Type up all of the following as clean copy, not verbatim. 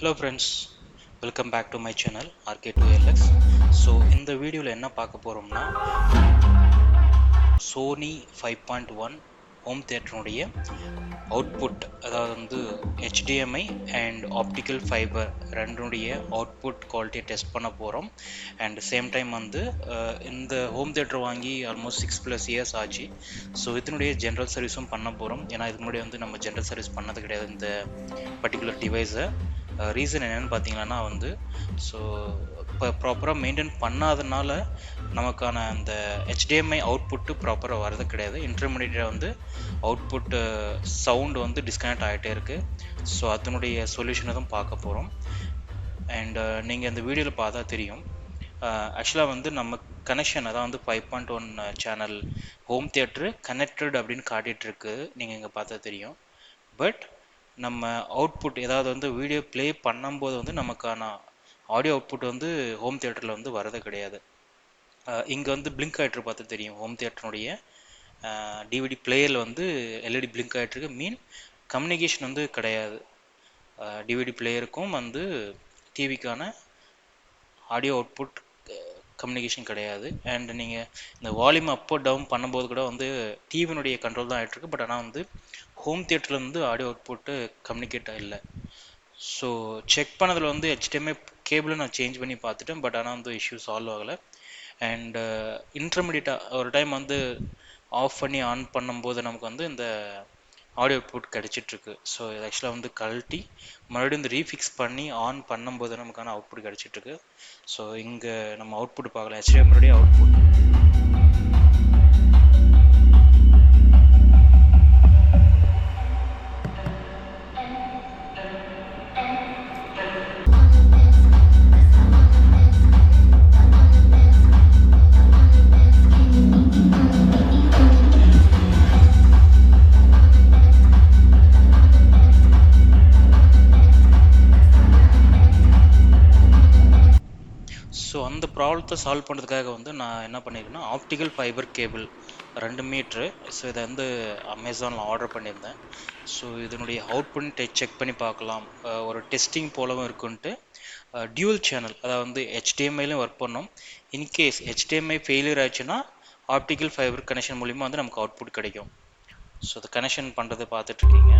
Hello friends, welcome back to my channel RK2LX. So இந்த வீடியோவில் என்ன பார்க்க போகிறோம்னா சோனி 5.1 ஹோம் தியேட்டருடைய அவுட்புட், அதாவது வந்து HDMI அண்ட் ஆப்டிக்கல் ஃபைபர் ரெண்டுடைய அவுட்புட் குவாலிட்டியை டெஸ்ட் பண்ண போகிறோம். அண்ட் சேம் டைம் வந்து இந்த ஹோம் தியேட்டர் வாங்கி ஆல்மோஸ்ட் 6+ இயர்ஸ் ஆச்சு. ஸோ இதனுடைய ஜென்ரல் சர்வீஸும் பண்ண போகிறோம். ஏன்னா இதுக்கு முன்னாடி வந்து நம்ம ஜென்ரல் சர்வீஸ் பண்ணது கிடையாது இந்த பர்டிகுலர் டிவைஸை. ரீசன் என்னென்னு பார்த்தீங்கன்னா வந்து ஸோ இப்போ ப்ராப்பராக மெயின்டைன் பண்ணாதனால நமக்கான அந்த HDMI அவுட்புட்டு ப்ராப்பராக வரது கிடையாது. இன்டர்மீடியட்டாக வந்து அவுட்புட்டு சவுண்டு வந்து டிஸ்கனெக்ட் ஆகிட்டே இருக்குது. ஸோ அதனுடைய சொல்யூஷனை தான் பார்க்க போகிறோம். அண்ட் நீங்கள் இந்த வீடியோவில் பார்த்தா தெரியும். ஆக்சுவலாக வந்து நம்ம கனெக்ஷன், அதான் வந்து 5.1 சேனல் ஹோம் தியேட்டரு கனெக்டட் அப்படின்னு காட்டிகிட்ருக்கு. நீங்கள் இங்கே பார்த்தா தெரியும். பட் நம்ம அவுட்புட், ஏதாவது வந்து வீடியோ ப்ளே பண்ணும்போது வந்து நமக்கான ஆடியோ அவுட்புட் வந்து ஹோம் தியேட்டரில் வந்து வரது கிடையாது. இங்கே வந்து பிளிங்க் ஆகிட்டு பார்த்து தெரியும். ஹோம் தியேட்டருடைய டிவிடி பிளேயரில் வந்து எல்இடி பிளிங்க் ஆகிட்டுருக்கு. மீன் கம்யூனிகேஷன் வந்து கிடையாது. டிவிடி பிளேயருக்கும் வந்து டிவிக்கான ஆடியோ அவுட்புட் கம்யூனிகேஷன் கிடையாது. அண்ட் நீங்கள் இந்த வால்யூம் அப் டவுன் பண்ணும்போது கூட வந்து டிவினுடைய கண்ட்ரோல் தான் ஆகிட்டுருக்கு. பட் ஆனால் வந்து ஹோம் தியேட்டரில் வந்து ஆடியோ அவுட்புட்டு கம்யூனிகேட் இல்லை. ஸோ செக் பண்ணதில் வந்து HDMI கேபிளை நான் சேஞ்ச் பண்ணி பார்த்துட்டேன். பட் ஆனால் வந்து இஷ்யூ சால்வ் ஆகலை. அண்டு இன்டர்மீடியட்டாக ஒரு டைம் வந்து ஆஃப் பண்ணி ஆன் பண்ணும்போது நமக்கு வந்து இந்த ஆடியோ அவுட்புட் கிடச்சிட்ருக்கு. ஸோ இது ஆக்சுவலாக வந்து கழட்டி மறுபடியும் இந்த ரீஃபிக்ஸ் பண்ணி ஆன் பண்ணும்போது நமக்கான அவுட்புட் கிடச்சிட்ருக்கு. ஸோ இங்கே நம்ம அவுட்புட் பார்க்கலாம். HDMI அவுட்புட் ஸோ அந்த ப்ராப்ளத்தை சால்வ் பண்ணுறதுக்காக வந்து நான் என்ன பண்ணியிருக்கேன்னா optical fibre cable 2 metre. So இதை வந்து அமேசானில் ஆர்டர் பண்ணியிருந்தேன். ஸோ இதனுடைய அவுட்புட் செக் பண்ணி பார்க்கலாம், ஒரு டெஸ்டிங் போலவும் இருக்குன்ட்டு டியூவல் சேனல், அதாவது வந்து HDMIலையும் ஒர்க் பண்ணோம். இன்கேஸ் HDMI ஃபெயிலியர் ஆச்சுன்னா ஆப்டிக்கல் ஃபைபர் கனெக்ஷன் மூலிமா வந்து நமக்கு அவுட்புட் கிடைக்கும். ஸோ அதை கனெக்ஷன் பண்ணுறது பார்த்துட்ருக்கீங்க.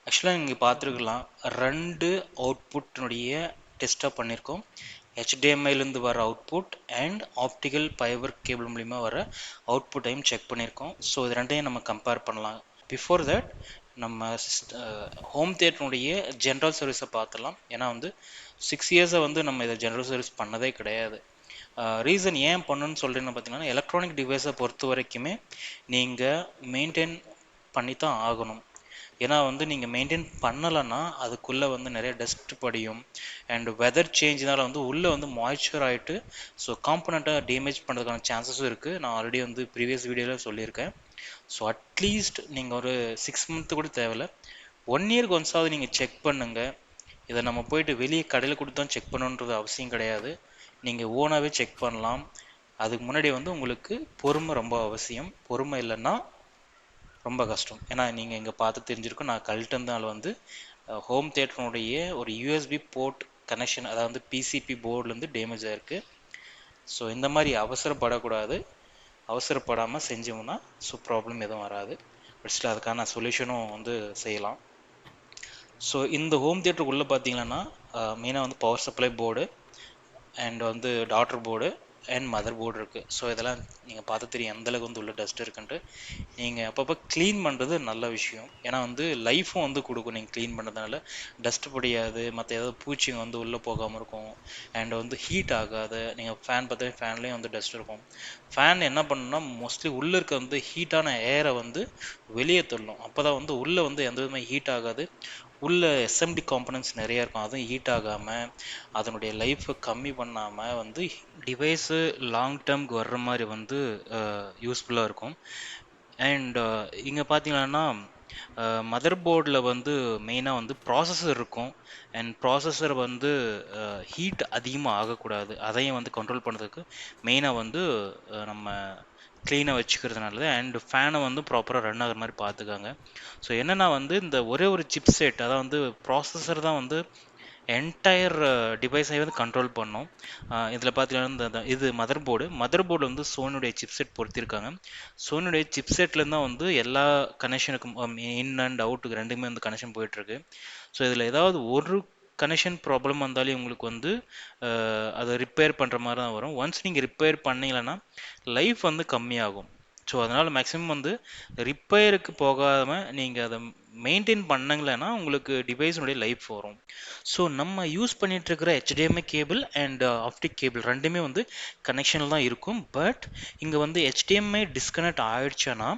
ஆக்சுவலாக இங்கே பார்த்துருக்கலாம், 2 அவுட்புட்டினுடைய டெஸ்ட்டாக பண்ணியிருக்கோம். HDMIலேருந்து வர output and optical fibre cable மூலிமா வர அவுட்புட்டையும் செக் பண்ணியிருக்கோம். ஸோ இது ரெண்டையும் நம்ம கம்பேர் பண்ணலாம். பிஃபோர் தட் நம்ம ஹோம் தியேட்டருடைய ஜென்ரல் சர்வீஸை பார்த்துலாம். ஏன்னா வந்து 6 இயர்ஸை வந்து நம்ம இதை ஜென்ரல் சர்வீஸ் பண்ணதே கிடையாது. ரீசன் ஏன் பண்ணணும்னு சொல்கிறேன்னு பார்த்தீங்கன்னா, எலக்ட்ரானிக் டிவைஸை பொறுத்த வரைக்குமே நீங்கள் மெயின்டைன் பண்ணி தான் ஆகணும். ஏன்னா வந்து நீங்கள் மெயின்டைன் பண்ணலைன்னா அதுக்குள்ளே வந்து நிறைய டஸ்ட் படியும். அண்ட் வெதர் சேஞ்ச்னால வந்து உள்ளே வந்து மாய்ஸ்சர் ஆகிட்டு ஸோ காம்பனண்ட்டை டேமேஜ் பண்ணுறதுக்கான சான்சஸும் இருக்குது. நான் ஆல்ரெடி வந்து ப்ரீவியஸ் வீடியோவில் சொல்லியிருக்கேன். ஸோ அட்லீஸ்ட் நீங்கள் ஒரு 6 மந்த்து கூட தேவையில்லை, 1 இயருக்கு ஒன்ஸாவது நீங்கள் செக் பண்ணுங்கள். இதை நம்ம போயிட்டு வெளியே கடையில் கொடுத்து தான் செக் பண்ணணுன்றது அவசியம் கிடையாது. நீங்கள் ஓனாகவே செக் பண்ணலாம். அதுக்கு முன்னாடி வந்து உங்களுக்கு பொறுமை ரொம்ப அவசியம். பொறுமை இல்லைன்னா ரொம்ப கஷ்டம். ஏன்னா நீங்கள் இங்கே பார்த்து தெரிஞ்சிருக்கும், நான் கழட்டிருந்தால் வந்து ஹோம் தியேட்டருடைய ஒரு USB போர்ட் கனெக்ஷன், அதாவது PCP போர்ட்லேருந்து டேமேஜ் ஆகிருக்கு. ஸோ இந்த மாதிரி அவசரப்படக்கூடாது. அவசரப்படாமல் செஞ்சோம்னா ஸோ ப்ராப்ளம் எதுவும் வராது. ஃபஸ்ட்டில் அதுக்கான சொல்யூஷனும் வந்து செய்யலாம். ஸோ இந்த ஹோம் தியேட்டருக்குள்ளே பார்த்தீங்கன்னா மெயினாக வந்து பவர் சப்ளை போர்டு அண்ட் வந்து daughter board and mother board இருக்குது. ஸோ இதெல்லாம் நீங்கள் பார்த்து தெரியும் எந்தளவுக்கு வந்து உள்ள டஸ்ட் இருக்குன்ட்டு. நீங்கள் அப்பப்போ க்ளீன் பண்ணுறது நல்ல விஷயம். ஏன்னா வந்து லைஃப்பும் வந்து கொடுக்கும். நீங்கள் க்ளீன் பண்ணுறதுனால டஸ்ட் படியாது, மற்ற ஏதாவது பூச்சிங்க வந்து உள்ளே போகாமல் இருக்கும். அண்ட் வந்து ஹீட் ஆகாது. நீங்கள் ஃபேன் பார்த்தாலே ஃபேன்லேயும் வந்து டஸ்ட் இருக்கும். ஃபேன் என்ன பண்ணணும்னா மோஸ்ட்லி உள்ளே இருக்க வந்து ஹீட்டான ஏரை வந்து வெளியே தள்ளும். அப்போ தான் வந்து உள்ளே வந்து எந்த விதமாக ஹீட் ஆகாது. உள்ள எஸ்எம்டி காம்பனன்ட்ஸ் நிறைய இருக்கும், அதுவும் ஹீட் ஆகாமல் அதனுடைய லைஃப்பை கம்மி பண்ணாமல் வந்து டிவைஸு லாங் டேர்ம்க்கு வர்ற மாதிரி வந்து யூஸ்ஃபுல்லாக இருக்கும். அண்ட் இங்கே பார்த்தீங்கன்னா மதர் போர்டில் வந்து மெயினாக வந்து ப்ராசஸர் இருக்கும். அண்ட் ப்ராசஸர் வந்து ஹீட் அதிகமாக ஆகக்கூடாது, அதையும் வந்து கண்ட்ரோல் பண்ணுறதுக்கு மெயினாக வந்து நம்ம க்ளீனாக வச்சுக்கிறது நல்லது. அண்ட் ஃபேனை வந்து ப்ராப்பராக ரன் ஆகிற மாதிரி பார்த்துக்காங்க. ஸோ என்னென்னா வந்து இந்த ஒரே ஒரு சிப் செட், அதாவது வந்து ப்ராசஸர் தான் வந்து என்டையர் டிவைஸை வந்து கண்ட்ரோல் பண்ணோம். இதில் பார்த்தீங்கன்னா இது மதர் போர்டு வந்து சோனியுடைய சிப்செட் பொறுத்திருக்காங்க. சோனியுடைய சிப்செட்லேருந்து தான் வந்து எல்லா கனெக்ஷனுக்கும் இன் அண்ட் அவுட்டுக்கு ரெண்டுமே வந்து கனெக்ஷன் போயிட்டுருக்கு. ஸோ இதில் ஏதாவது ஒரு கனெக்ஷன் ப்ராப்ளம் வந்தாலே உங்களுக்கு வந்து அதை ரிப்பேர் பண்ணுற மாதிரி தான் வரும். ஒன்ஸ் நீங்கள் ரிப்பேர் பண்ணீங்கன்னா லைஃப் வந்து கம்மியாகும். ஸோ அதனால் மேக்ஸிமம் வந்து ரிப்பேருக்கு போகாமல் நீங்கள் அதை மெயின்டைன் பண்ணங்களேன்னா உங்களுக்கு டிவைஸினுடைய லைஃப் வரும். ஸோ நம்ம யூஸ் பண்ணிட்டு இருக்கிற HDMI cable and optic cable ரெண்டுமே வந்து கனெக்ஷனில் தான் இருக்கும். பட் இங்கே வந்து HDMI டிஸ்கனெக்ட் ஆயிடுச்சுன்னா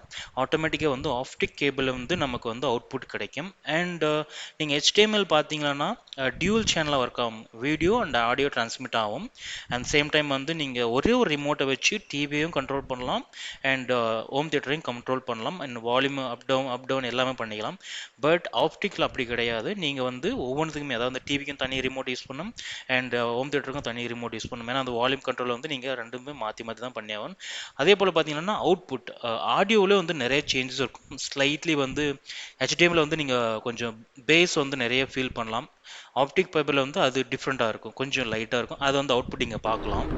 ஆட்டோமேட்டிக்காக வந்து ஆப்டிக் கேபிள் வந்து நமக்கு வந்து அவுட்புட் கிடைக்கும். அண்ட் நீங்கள் HDMI பார்த்தீங்கன்னா டியூல் சேனலாக ஒர்க் ஆகும், வீடியோ அண்ட் ஆடியோ டிரான்ஸ்மிட் ஆகும். அண்ட் சேம் டைம் வந்து நீங்கள் ஒரே ஒரு ரிமோட்டை வச்சு டிவியையும் கண்ட்ரோல் பண்ணலாம் அண்ட் ஹோம் தியேட்டரையும் கண்ட்ரோல் பண்ணலாம் அண்ட் வால்யூம் அப் டவுன் எல்லாமே பண்ணிக்கலாம். பட் ஆப்டிக்கில் அப்படி கிடையாது. நீங்கள் வந்து ஒவ்வொன்றுத்துக்குமே, அதாவது டிவிக்கும் தனி ரிமோட் யூஸ் பண்ணணும் அண்ட் ஹோம் தியேட்டருக்கும் தனி ரிமோட் யூஸ் பண்ணணும். ஏன்னா அந்த வால்யூம் கண்ட்ரோல் வந்து நீங்கள் ரெண்டுமே மாற்றி தான் பண்ணி ஆகணும். அதே போல் பார்த்தீங்கன்னா அவுட்புட் ஆடியோவில் வந்து நிறைய சேஞ்சஸ் இருக்கும். ஸ்லைட்லி வந்து HDMIயில் வந்து நீங்கள் கொஞ்சம் பேஸ் வந்து நிறைய ஃபீல் பண்ணலாம். ஆப்டிக் ஃபைபரில் வந்து அது டிஃப்ரெண்ட்டாக இருக்கும், கொஞ்சம் லைட்டாக இருக்கும். அது வந்து அவுட்புட் இங்கே பார்க்கலாம்.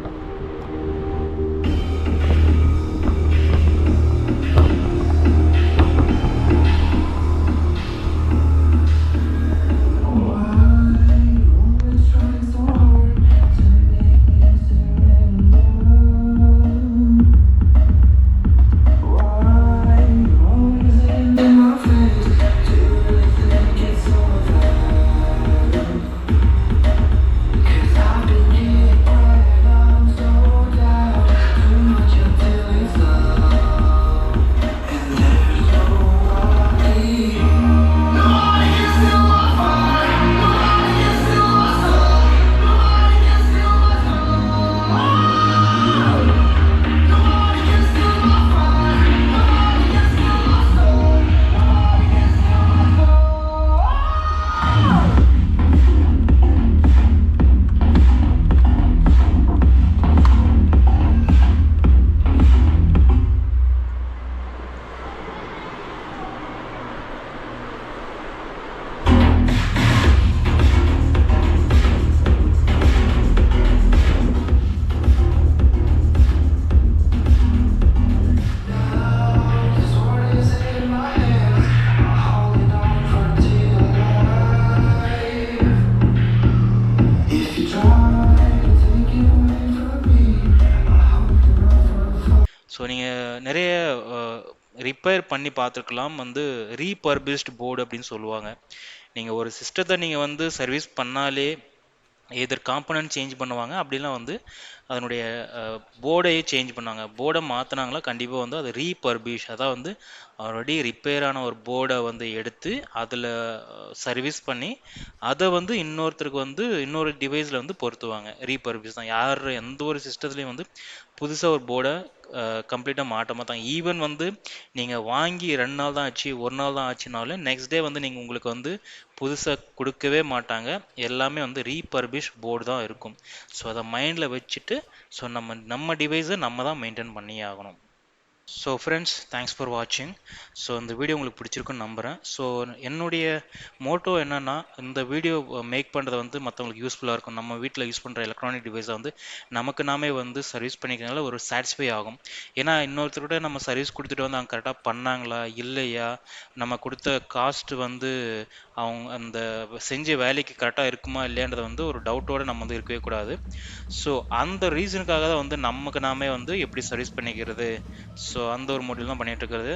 ஸோ நீங்கள் நிறைய ரிப்பேர் பண்ணி பார்த்துருக்கலாம், வந்து ரீபர்பிஷ்டு போர்டு அப்படின்னு சொல்லுவாங்க. நீங்கள் ஒரு சிஸ்டத்தை நீங்கள் வந்து சர்வீஸ் பண்ணாலே எதர் காம்பனன்ட் சேஞ்ச் பண்ணுவாங்க, அப்படிலாம் வந்து அதனுடைய போர்டையே சேஞ்ச் பண்ணாங்க. போர்டை மாற்றினாங்களா கண்டிப்பாக வந்து அது ரீபர்பிஷ், அதாவது வந்து ஆல்ரெடி ரிப்பேரான ஒரு போர்டை வந்து எடுத்து அதில் சர்வீஸ் பண்ணி அதை வந்து இன்னொருத்தருக்கு வந்து இன்னொரு டிவைஸில் வந்து பொருத்துவாங்க. ரீபர்பிஷ் தான். யார் எந்த ஒரு சிஸ்டத்துலேயும் வந்து புதுசாக ஒரு போர்டை கம்ப்ளீட்டாக மாட்ட மாட்டாங்க. ஈவன் வந்து நீங்கள் வாங்கி 2 நாள் தான் ஆச்சு, 1 நாள் தான் ஆச்சுனாலும் நெக்ஸ்ட் டே வந்து நீங்கள் உங்களுக்கு வந்து புதுசாக கொடுக்கவே மாட்டாங்க. எல்லாமே வந்து ரீபர்பிஷ் போர்டு தான் இருக்கும். ஸோ அதை மைண்டில் வச்சுட்டு ஸோ நம்ம டிவைஸை நம்ம தான் மெயின்டைன் பண்ணியே ஆகணும். ஸோ ஃப்ரெண்ட்ஸ், தேங்க்ஸ் ஃபார் வாட்சிங். ஸோ இந்த வீடியோ உங்களுக்கு பிடிச்சிருக்குன்னு நம்புகிறேன். ஸோ என்னுடைய மோட்டோ என்னென்னா, இந்த வீடியோ மேக் பண்ணுறது வந்து மற்றவங்களுக்கு யூஸ்ஃபுல்லாக இருக்கும். நம்ம வீட்டில் யூஸ் பண்ணுற எலக்ட்ரானிக் டிவைஸை வந்து நமக்கு நாமே வந்து சர்வீஸ் பண்ணிக்கிறதுனால ஒரு சாட்டிஸ்ஃபை ஆகும். ஏன்னா இன்னொருத்தர்கிட்ட நம்ம சர்வீஸ் கொடுத்துட்டு வந்து அவங்க கரெக்டாக பண்ணாங்களா இல்லையா, நம்ம கொடுத்த காஸ்ட் வந்து அவங்க அந்த செஞ்ச வேலைக்கு கரெக்டாக இருக்குமா இல்லையான்றதை வந்து ஒரு டவுட்டோடு நம்ம வந்து இருக்கவே கூடாது. ஸோ அந்த ரீசனுக்காக தான் வந்து நமக்கு நாமே வந்து எப்படி சர்வீஸ் பண்ணிக்கிறது, ஸோ அந்த ஒரு மோடியில் தான் பண்ணிட்டு இருக்கிறது.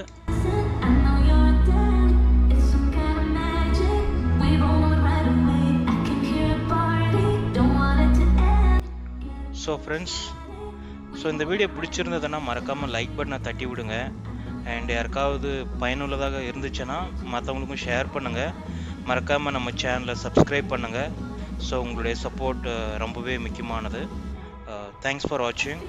ஸோ ஃப்ரெண்ட்ஸ், ஸோ இந்த வீடியோ பிடிச்சிருந்ததுன்னா மறக்காமல் லைக் பட்டனை தட்டி விடுங்க. அண்ட் யாருக்காவது பயனுள்ளதாக இருந்துச்சுன்னா மற்றவங்களுக்கும் ஷேர் பண்ணுங்கள். மறக்காமல் நம்ம சேனலை சப்ஸ்கிரைப் பண்ணுங்கள். ஸோ உங்களுடைய சப்போர்ட் ரொம்பவே முக்கியமானது. தேங்க்ஸ் ஃபார் வாட்சிங்.